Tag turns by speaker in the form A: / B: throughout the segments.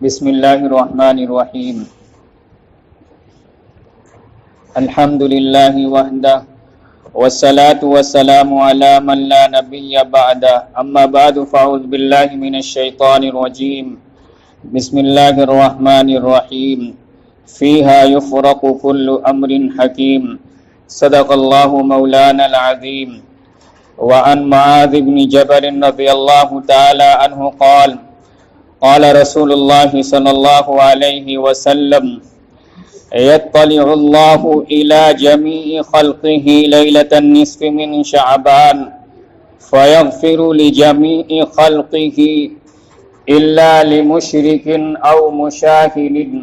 A: بسم اللہ الرحمن الرحیم الحمد للہ وحدہ والصلاة والسلام علی من لا نبی بعدہ اما بعد فاعوذ باللہ من الشیطان الرجیم بسم اللہ الرحمن الرحیم فیہا یفرق کل امر حکیم صدق اللہ مولانا العظیم وعن معاذ بن جبل رضی اللہ تعالی عنہ قال رسول اللہ صلی اللہ علیہ وسلم يطلع الله إلى جميع خلقه ليلة النصف من شعبان فيغفر لجميع خلقه إلا لمشرك أو مشاهد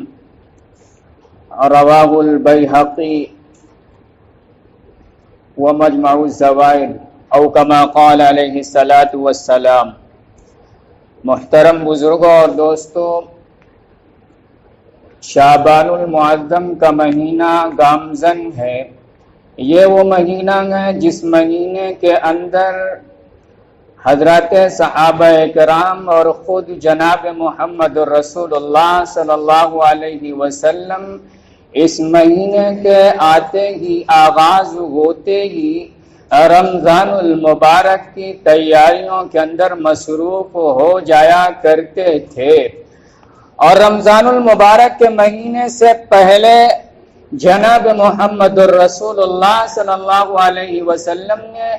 A: رواه البيهقي ومجمع الزوائد أو كما قال عليه الصلاة والسلام۔ محترم بزرگوں اور دوستو، شعبان المعظم کا مہینہ گامزن ہے۔ یہ وہ مہینہ ہے جس مہینے کے اندر حضرات صحابہ کرام اور خود جناب محمد رسول اللہ صلی اللہ علیہ وسلم اس مہینے کے آتے ہی، آغاز ہوتے ہی رمضان المبارک کی تیاریوں کے اندر مصروف ہو جایا کرتے تھے۔ اور رمضان المبارک کے مہینے سے پہلے جناب محمد الرسول اللہ صلی اللہ علیہ وسلم نے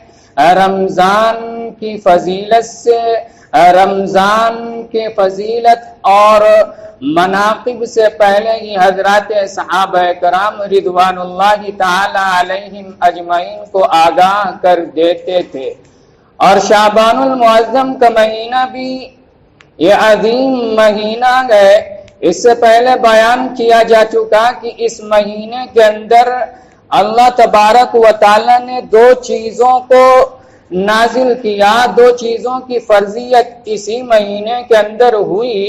A: رمضان کی فضیلت سے، رمضان کی فضیلت اور مناقب سے پہلے ہی حضرات صحابہ کرام رضوان اللہ تعالی علیہم اجمعین کو آگاہ کر دیتے تھے۔ اور شعبان المعظم کا مہینہ بھی یہ عظیم مہینہ ہے۔ اس سے پہلے بیان کیا جا چکا کہ اس مہینے کے اندر اللہ تبارک و تعالی نے دو چیزوں کو نازل کیا، دو چیزوں کی فرضیت اسی مہینے کے اندر ہوئی۔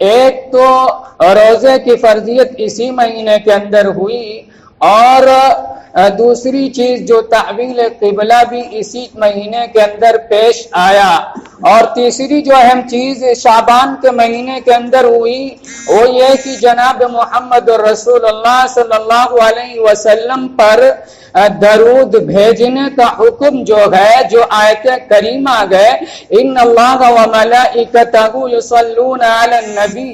A: ایک تو روزے کی فرضیت اسی مہینے کے اندر ہوئی، اور دوسری چیز جو تحویل قبلہ بھی اسی مہینے کے اندر پیش آیا، اور تیسری جو اہم چیز شعبان کے مہینے کے اندر ہوئی وہ یہ کہ جناب محمد رسول اللہ صلی اللہ علیہ وسلم پر درود بھیجنے کا حکم جو ہے، جو آیت کریمہ ہے ان اللہ و ملائکتہ یصلون علی النبی،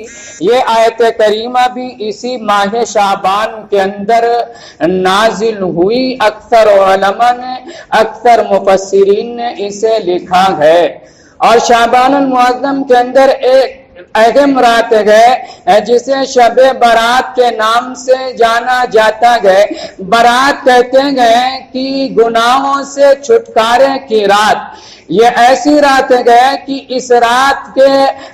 A: یہ آیت کریمہ بھی اسی ماہ شعبان کے اندر نازل ہوئی۔ اکثر علماء نے، اکثر مفسرین نے اسے لکھا ہے۔ اور شعبان المعظم کے اندر ایک اہم رات ہے جسے شب برات کے نام سے جانا جاتا ہے۔ برات کہتے ہیں کہ گناہوں سے چھٹکارے کی رات۔ یہ ایسی رات ہے کہ اس رات کے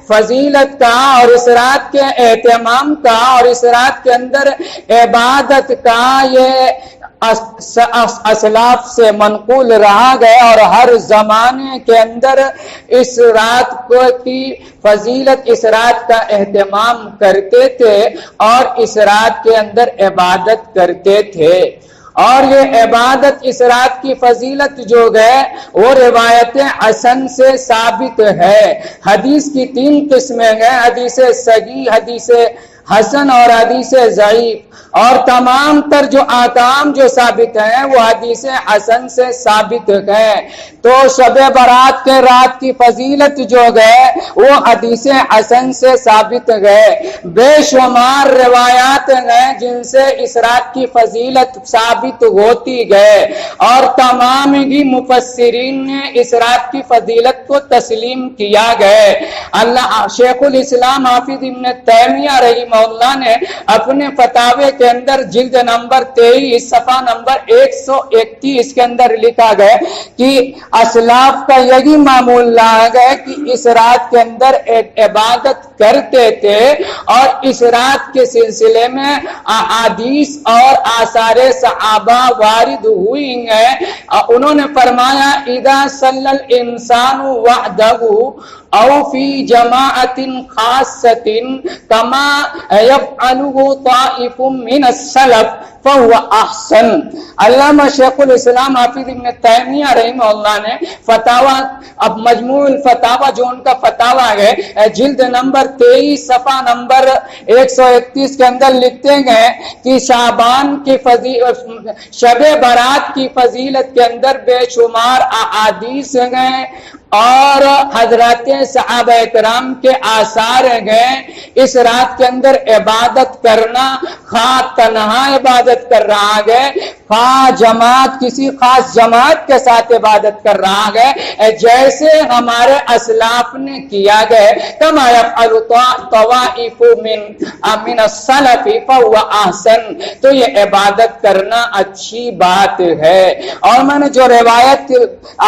A: فضیلت کا اور اس رات کے اہتمام کا اور اس رات کے اندر عبادت کا یہ اسلاف سے منقول رہا گیا، اور ہر زمانے کے اندر اس رات کی فضیلت، اس رات کا اہتمام کرتے تھے اور اس رات کے اندر عبادت کرتے تھے۔ اور یہ عبادت، اس رات کی فضیلت جو ہے وہ روایت حسن سے ثابت ہے۔ حدیث کی تین قسمیں ہیں، حدیث صحیح، حدیث حسن اور حدیث ضعیف، اور تمام تر جو احکام جو ثابت ہیں وہ حدیث حسن سے ثابت ہے۔ تو شب برات کے رات کی فضیلت جو ہے وہ حدیث حسن سے ثابت ہے۔ بے شمار روایات ہیں جن سے اس رات کی فضیلت ثابت ہوتی ہے، اور تمام ہی مفسرین نے اس رات کی فضیلت کو تسلیم کیا ہے۔ اللہ شیخ الاسلام حافظ ابن تیمیہ رحمہ اللہ نے اپنے فتاوے کے اندر جلد نمبر 23 صفحہ نمبر 131 کے اندر لکھا گیا کہ اسلاف کا یہی معمول رہا ہے کہ اس رات کے اندر عبادت کرتے تھے، اور اس رات کے سلسلے میں احادیث اور آثار صحابہ وارد ہوئی ہیں۔ انہوں نے فرمایا اذا صلی الانسان وحدہ او فی جماعت خاصۃ کما یفعلہ طائف من السلف فهو احسن. علامہ شیخ الاسلام حافظ ابن تیمیہ رحمہ اللہ نے فتاوا، اب مجموع الفتاوا جو ان کا فتاوا ہے جلد نمبر 23 صفحہ نمبر 131 کے اندر لکھتے ہیں کہ شعبان کی شب برات کی فضیلت کے اندر بے شمار احادیث ہیں اور حضرات صحابہ کرام کے آثار گئے. اس رات کے اندر عبادت کرنا، خواہ تنہا عبادت کر رہا ہے، خواہ جماعت کسی خاص جماعت کے ساتھ عبادت کر رہا ہے، جیسے ہمارے اسلاف نے کیا گئے. کما یفعل طوائف من السلف فهو احسن. تو یہ عبادت کرنا اچھی بات ہے. اور میں نے جو روایت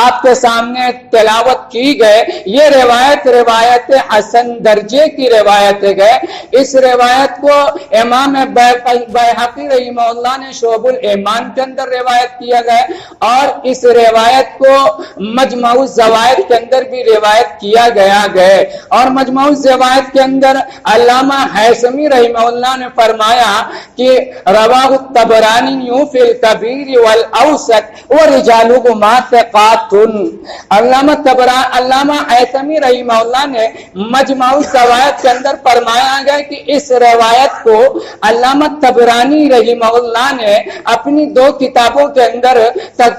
A: آپ کے سامنے تلاوت کی گئے، یہ روایت حسن درجے کی روایت ہے. اس روایت کو امام بیہقی رحمہ اللہ نے شعب الایمان کے اندر روایت کیا گیا، اور اس روایت کو مجمع الزوائد کے اندر بھی روایت کیا گیا ہے. اور مجمع الزوائد کے اندر علامہ حیثمی رحمہ اللہ نے فرمایا کہ رواہ الطبرانی فی الکبیر والاوسط ورجالہما ثقات. علامہ حیثمی رحمہ اللہ نے مجمع الزوائد کے اندر فرمایا گیا کہ اس روایت کو علامہ طبرانی رحمہ اللہ نے اپنی 2 کتابوں کے اندر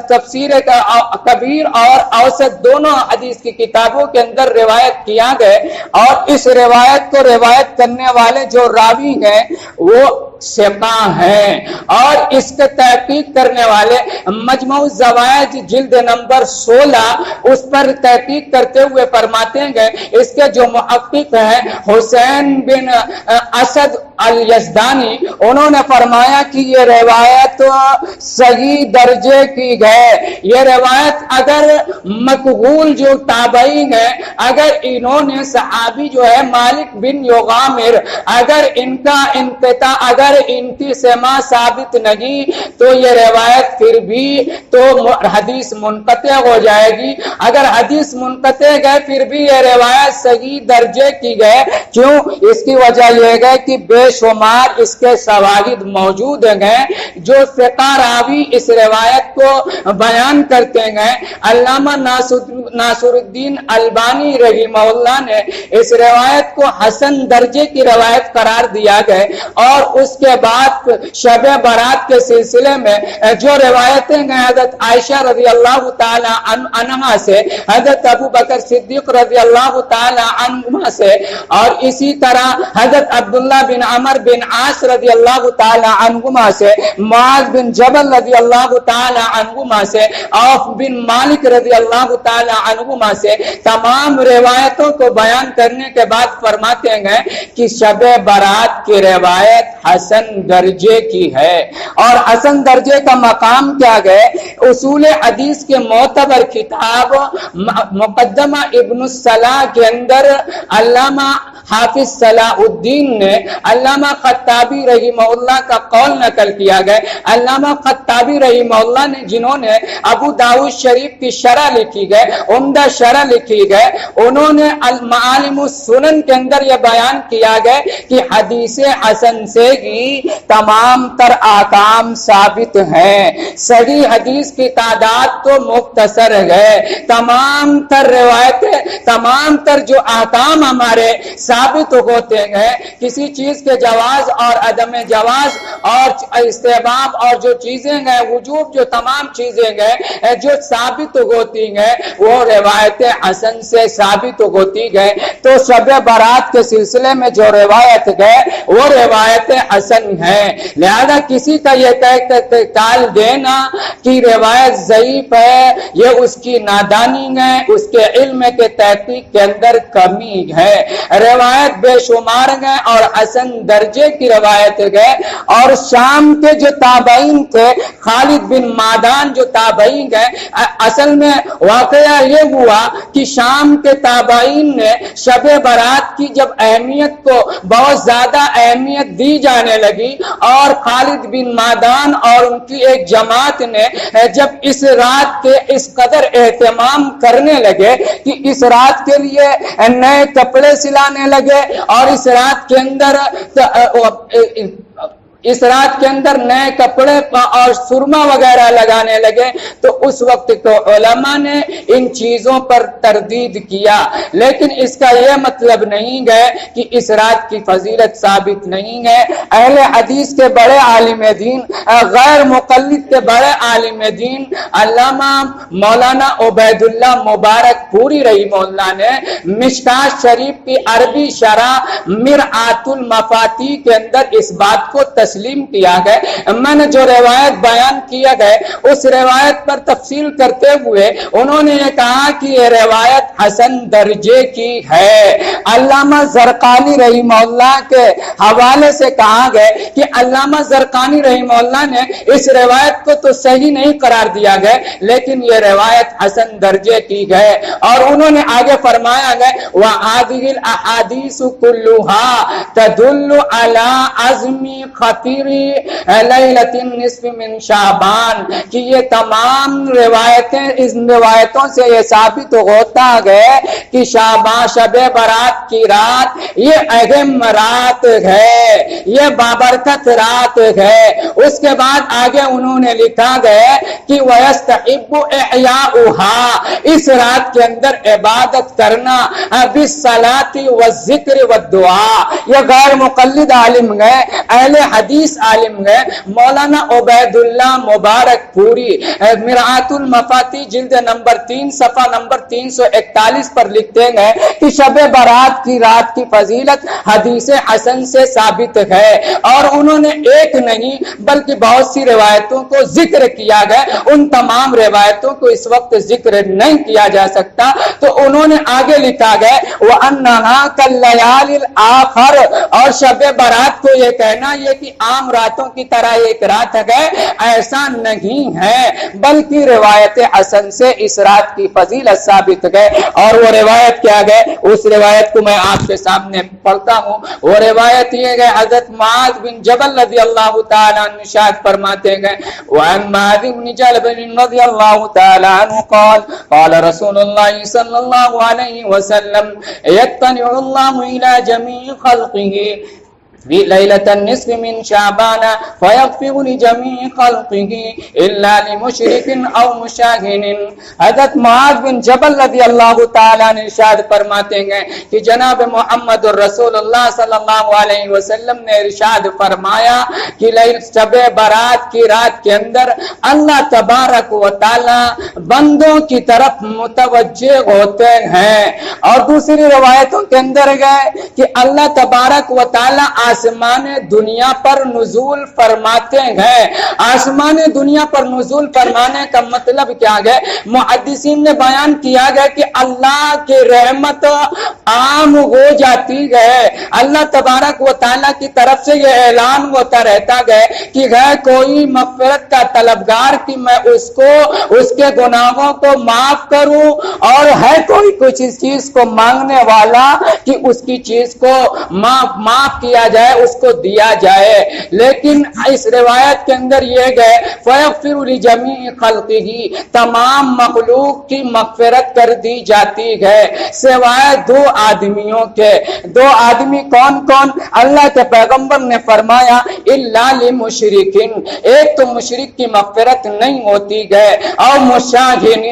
A: تفسیر کبیر اور اوسط دونوں حدیث کی کتابوں کے اندر روایت کیا گئے. اور اس روایت کو روایت کرنے والے جو راوی ہیں وہ ثقہ ہیں، اور اس کے تحقیق کرنے والے مجمع الزوائد جلد نمبر 16 اس پر تحقیق کرتے ہوئے فرماتے ہیں. اس کے جو محقق ہیں حسین بن اسد الیزدانی، انہوں نے فرمایا کہ یہ روایت صحیح درجے کی ہے. یہ روایت اگر مقبول جو تابعین ہیں، اگر انہوں نے صحابی جو ہے مالک بن یغامر، اگر ان کا انقطاع، اگر ان کی سماع ثابت نہیں، تو یہ روایت پھر بھی تو حدیث منقطع ہو جائے گی. اگر حدیث منقطع گئے پھر بھی یہ روایت صحیح درجے کی گئے. کیوں؟ اس کی وجہ یہ ہے کہ بے شمار اس کے شواہد موجود ہیں جو ثقہ راوی اس روایت کو بیان کرتے ہیں. علامہ ناصر الدین البانی رحمہ اللہ نے اس روایت کو حسن درجے کی روایت قرار دیا گئے. اور اس کے بعد شب برات کے سلسلے میں جو روایتیں ہیں حضرت عائشہ رضی اللہ تعالی عنہا سے، حضرت ابو بکر صدیق رضی اللہ تعالی عنہما سے، اور اسی طرح حضرت عبداللہ بن عمر بن عاص رضی اللہ تعالی عنہما سے، معاذ بن جبل رضی اللہ تعالی عنہما سے، عوف بن مالک رضی اللہ تعالی عنہما سے، تمام روایتوں کو بیان کرنے کے بعد فرماتے ہیں کہ شب برات کی روایت حسن درجے کی ہے. اور حسن درجے کا مقام کیا گئے؟ اصول حدیث کے معتبر کتاب مقدمہ ابن الصلاح کے اندر علامہ حافظ صلاح الدین نے علامہ خطابی رحمہ اللہ کا قول نقل کیا گیا. علامہ خطابی رحمہ اللہ نے، جنہوں نے ابو داؤد شریف کی شرح لکھی گئے، عمدہ شرح لکھی گئے، انہوں نے المعالم السنن کے اندر یہ بیان کیا گیا کہ حدیث حسن سے ہی تمام تر احکام ثابت ہیں. صحیح حدیث کی تعداد تو مختصر ہے، تمام تر روایتیں، تمام تر جو احکام ہمارے ثابت ہوتے ہیں، کسی چیز کے جواز اور عدم جواز اور استحباب اور جو چیزیں ہیں وجوب، جو تمام چیزیں ہیں جو ثابت ہوتی ہیں وہ روایت حسن سے ثابت ہوتی ہے. تو شب برات کے سلسلے میں جو روایت ہے وہ روایت حسن ہے. لہذا کسی کا یہ کال دینا کہ روایت ضعیف ہے، یہ اس کی نادانی ہے، اس کے علم کے تحقیق کے اندر کمی ہے. روایت بے شمار ہے اور حسن درجے کی روایت ہے. اور شام کے جو تابعین تھے، خالد بن معدان جو تابعین ہے، اصل میں واقعہ یہ ہوا کہ شام کے تابعین نے شب برات کی جب اہمیت کو بہت زیادہ اہمیت دی جانے لگی، اور خالد بن معدان اور ان کی ایک جماعت نے جب اس رات کے اس قدر اہتمام کرنے لگے کہ اس رات کے لیے نئے کپڑے سلانے لگے، اور اس رات کے اندر اس رات کے اندر نئے کپڑے اور سرما وغیرہ لگانے لگے تو اس وقت کو علماء نے ان چیزوں پر تردید کیا، لیکن اس کا یہ مطلب نہیں ہے کہ اس رات کی فضیلت ثابت نہیں ہے۔ اہل حدیث کے بڑے عالم دین، غیر مقلد کے بڑے عالم دین علامہ مولانا عبید اللہ مبارک پوری رحمہ اللہ نے مشکات شریف کی عربی شرح مرآت المفاتیح کے اندر اس بات کو تسلیم کیا گیا۔ میں نے جو روایت بیان کیا گئے اس روایت پر تفصیل کرتے ہوئے انہوں نے یہ کہا کہ یہ روایت حسن درجے کی ہے۔ علامہ زرقانی رحمہ اللہ کے حوالے سے کہا گیا کہ علامہ زرقانی رحمہ اللہ نے اس روایت کو تو صحیح نہیں قرار دیا گیا لیکن یہ روایت حسن درجے کی گئے، اور انہوں نے آگے فرمایا گیا وَهَذِهِ الْأَحَادِيثُ كُلُّهَا تَدُلُّ عَلَىٰ عَزْمِ خَطِرِ لَيْلَةِ النِّصْفِ مِنْ شَعْبَانَ کہ یہ تمام روایتیں، اس روایتوں سے یہ ثابت ہوتا ہے کہ شعبان شب برات کی رات یہ اہم رات ہے، یہ بابرکت رات ہے۔ اس کے بعد آگے انہوں نے لکھا گیا کہ وَيَسْتَحِبُّ إِحْيَاؤُهَا اس رات کے اندر عبادت کرنا بالصلاۃ والذکر والدعاء۔ یہ غیر مقلد عالم گئے، اہل حدیث عالم گئے، مولانا عبید اللہ مبارک پوری مرآت المفاتیح جلد نمبر 3 صفحہ نمبر 341 پر لکھتے ہیں کہ شب برات کی رات کی فضیلت حدیث حسن سے ثابت ہے، اور انہوں نے ایک نہیں بلکہ بہت سی روایتوں کو ذکر کیا گیا۔ ان تمام روایتوں کو اس وقت ذکر نہیں کیا جا سکتا، تو انہوں نے آگے لکھا گیا وَأَنَّهَا كَاللَّيَالِ الْآخَرِ اور شب برات کو یہ کہنا یہ کہ عام راتوں کی طرح ایک رات ہے ایسا نہیں ہے، بلکہ روایت حسن سے اس رات کی فضیلت ثابت ہے۔ اور وہ روایت کیا گئے اس روایت کو میں آپ کے سامنے پڑھتا ہوں۔ وہ روایت یہ گئے حضرت معاذ بن جبل رضی اللہ تعالیٰ عنہ ارشاد فرماتے ہیں وعن معاذ بن جبل رضی اللہ تعالیٰ عنہ قال قال رسول اللہ صلی اللہ علیہ وسلم یطلع اللہ الى جمیع خلقه في ليلة النصف من شعبان فيغفر لجميع خلقه إلا لمشرك أو مشاهن۔ حضرت معاذ بن جبل رضی اللہ تعالیٰ نے ارشاد فرماتے ہیں کہ جناب محمد الرسول اللہ صلی اللہ علیہ وسلم نے ارشاد فرمایا کہ شب برات کی رات کے اندر اللہ تبارک و تعالی بندوں کی طرف متوجہ ہوتے ہیں، اور دوسری روایتوں کے اندر گئے کہ اللہ تبارک و تعالی آسمان دنیا پر نزول فرماتے ہیں۔ آسمان دنیا پر نزول فرمانے کا مطلب کیا ہے؟ محدثین نے بیان کیا گیا کہ اللہ کی رحمت عام ہو جاتی ہے، اللہ تبارک و تعالیٰ کی طرف سے یہ اعلان ہوتا رہتا ہے کہ ہے کوئی مغفرت کا طلبگار کہ میں اس کو اس کے گناہوں کو معاف کروں، اور ہے کوئی کچھ اس چیز کو مانگنے والا کہ اس کی چیز کو معاف کیا جائے، اس کو دیا جائے۔ لیکن اس روایت کے اندر یہ گئے فَيَغْفِرُ لِجَمِيعِ خَلْقِهِ تمام مخلوق کی مغفرت کر دی جاتی ہے سوائے دو آدمیوں کے۔ دو آدمی کون کون؟ اللہ کے پیغمبر نے فرمایا إِلَّا لِمُشْرِكٍ ایک تو مشرک کی مغفرت نہیں ہوتی ہے، اور مشاہن،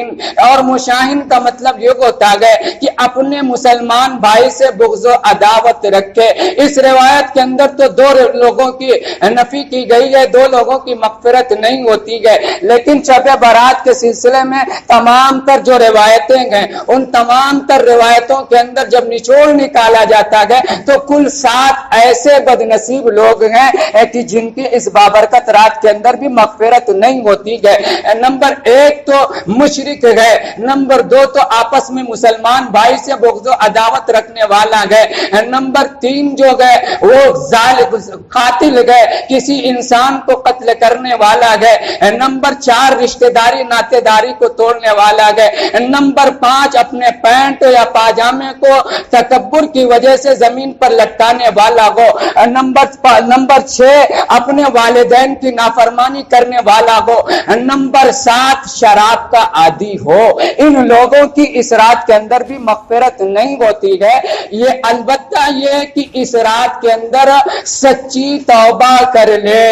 A: اور مشاہن کا مطلب یہ ہوتا ہے کہ اپنے مسلمان بھائی سے بغض و عداوت رکھے۔ اس روایت کے اندر تو دو لوگوں کی نفی کی گئی ہے، دو لوگوں کی مغفرت نہیں ہوتی ہے، لیکن شب برات کے سلسلے میں تمام تر جو روایتیں ہیں ان تمام تر روایتوں کے اندر جب نچوڑ نکالا جاتا ہے تو کل 7 ایسے بد نصیب لوگ ہیں کہ جن کی اس بابرکت رات کے اندر بھی مغفرت نہیں ہوتی ہے۔ نمبر 1 تو مشرک ہے، نمبر 2 تو آپس میں مسلمان بھائی سے بغض و عداوت رکھنے والا ہے، نمبر 3 جو ہے وہ قاتل گئے، کسی انسان کو قتل کرنے والا گئے، نمبر 4 رشتہ داری ناطے داری کو توڑنے والا گئے، نمبر 5 اپنے پینٹ یا پاجامے کو تکبر کی کی وجہ سے زمین پر لٹکانے والا ہو، نمبر 6 اپنے والدین کی نافرمانی کرنے والا ہو، نمبر 7 شراب کا عادی ہو، ان لوگوں کی اس رات کے اندر بھی مغفرت نہیں ہوتی ہے۔ یہ البتہ یہ کہ اس رات کے اندر سچی توبہ کر لے،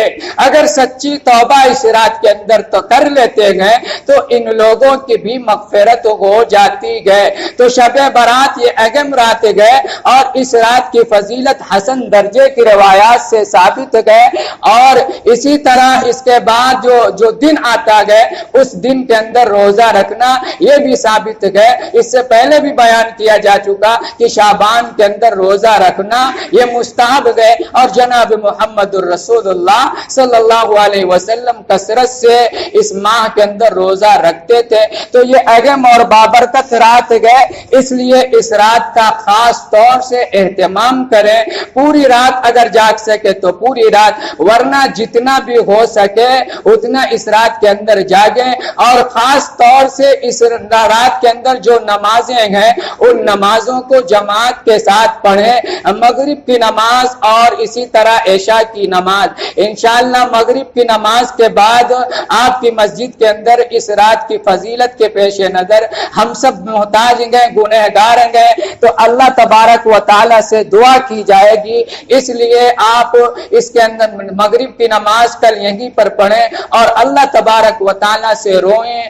A: اگر سچی توبہ اس رات کے اندر تو کر لیتے گئے تو ان لوگوں کی بھی مغفرت ہو جاتی ہے۔ تو شب برات یہ اہم رات گئے اور اس رات کی فضیلت حسن درجے کی روایات سے ثابت گئے، اور اسی طرح اس کے بعد جو دن آتا گئے اس دن کے اندر روزہ رکھنا یہ بھی ثابت گئے۔ اس سے پہلے بھی بیان کیا جا چکا کہ شعبان کے اندر روزہ رکھنا یہ مستحب گئے، اور جناب محمد الرسول اللہ صلی اللہ علیہ وسلم کثرت سے اس ماہ کے اندر روزہ رکھتے تھے۔ تو یہ اہم اور بابرکت رات گئے، اس لیے اس رات کا خاص طور سے اہتمام کریں، پوری رات اگر جاگ سکے تو پوری رات، ورنہ جتنا بھی ہو سکے اتنا اس رات کے اندر جاگیں، اور خاص طور سے اس رات کے اندر جو نمازیں ہیں ان نمازوں کو جماعت کے ساتھ پڑھیں، مغرب کی نماز اور اسی طرح عشاء کی نماز۔ انشاءاللہ مغرب کی نماز کے بعد آپ کی مسجد کے اندر اس رات کی فضیلت کے پیش نظر ہم سب محتاج ہیں، گنہگار ہیں، تو اللہ تبارک و تعالی سے دعا کی جائے گی، اس لیے آپ اس کے اندر مغرب کی نماز کل یہیں پر پڑھیں اور اللہ تبارک و تعالی سے روئیں،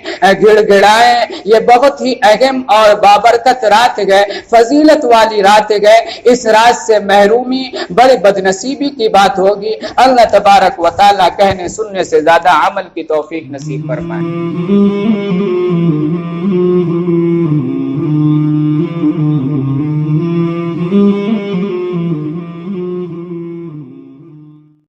A: گڑ گڑائیں۔ یہ بہت ہی اہم اور بابرکت رات گئے، فضیلت والی رات گئے، اس رات سے محرومی بڑی بدنصیبی کی بات ہوگی۔ اللہ تبارک و تعالی کہنے سننے سے زیادہ عمل کی توفیق نصیب فرمائے۔